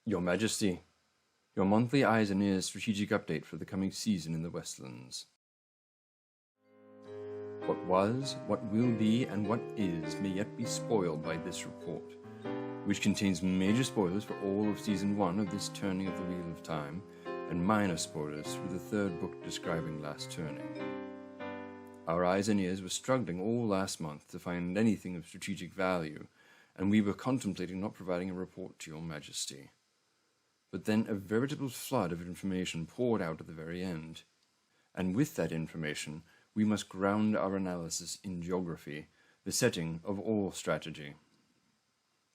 Your Majesty, your monthly Eyes and Ears strategic update for the coming season in the Westlands. What was, what will be, and what is may yet be spoiled by this report, which contains major spoilers for all of Season 1 of this turning of the Wheel of Time, and minor spoilers through the third book describing Last Turning. Our eyes and ears were struggling all last month to find anything of strategic value, and we were contemplating not providing a report to your Majesty. But then a veritable flood of information poured out at the very end. And with that information, we must ground our analysis in geography, the setting of all strategy.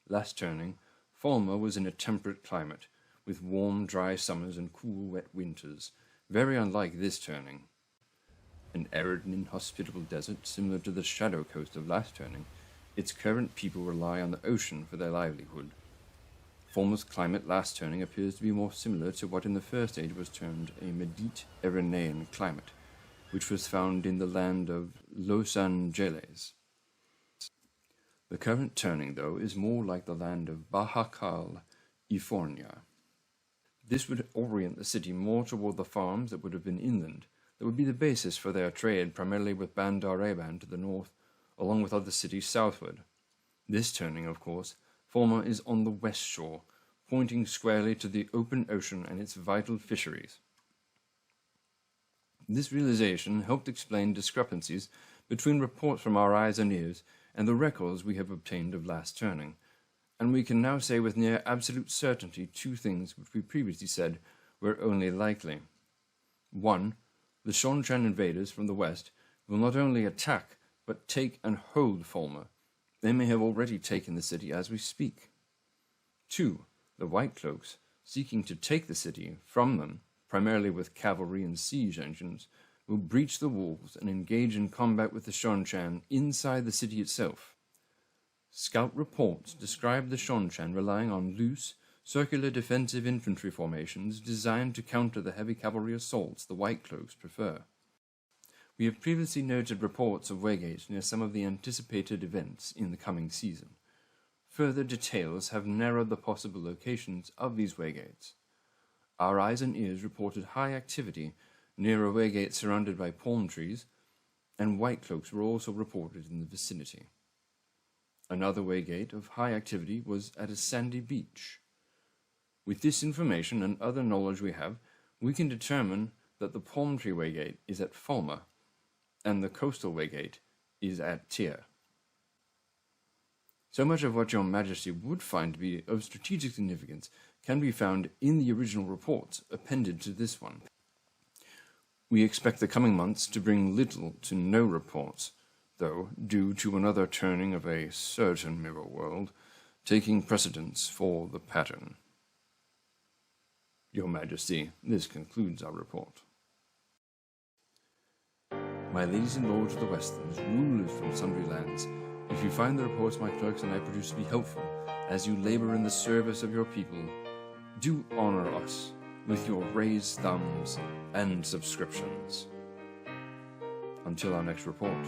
Last turning, Falmer was in a temperate climate, with warm, dry summers and cool, wet winters, very unlike this turning. An arid and inhospitable desert similar to the Shadow Coast of Last Turning, its current people rely on the ocean for their livelihood. Falmer's climate Last Turning appears to be more similar to what in the First Age was termed a Mediterranean climate, which was found in the land of Los Angeles. The current turning, though, is more like the land of Baja California. This would orient the city more toward the farms that would have been inland, that would be the basis for their trade, primarily with Bandar Eban to the north, along with other cities southward. This turning, of course, Falmer is on the west shore, pointing squarely to the open ocean and its vital fisheries. This realization helped explain discrepancies between reports from our eyes and ears and the records we have obtained of Last Turning, and we can now say with near absolute certainty two things which we previously said were only likely. 1. The Seanchan invaders from the west will not only attack, but take and hold Falmer. They may have already taken the city as we speak. 2. The White Cloaks, seeking to take the city from them, primarily with cavalry and siege engines, will breach the walls and engage in combat with the Seanchan inside the city itself. Scout reports describe the Seanchan relying on loose, circular defensive infantry formations designed to counter the heavy cavalry assaults the White Cloaks prefer. We have previously noted reports of waygates near some of the anticipated events in the coming season. Further details have narrowed the possible locations of these waygates. Our eyes and ears reported high activity near a waygate surrounded by palm trees, and White Cloaks were also reported in the vicinity. Another waygate of high activity was at a sandy beach. With this information and other knowledge we have, we can determine that the palm tree waygate is at Falmer, and the coastal waygate is at Tyr. So much of what your Majesty would find to be of strategic significance can be found in the original reports appended to this one. We expect the coming months to bring little to no reports, though due to another turning of a certain mirror world, taking precedence for the pattern. Your Majesty, this concludes our report. My ladies and lords of the Westlands, rulers from sundry lands, if you find the reports my clerks and I produce to be helpful, as you labor in the service of your people, do honor us with your raised thumbs and subscriptions. Until our next report.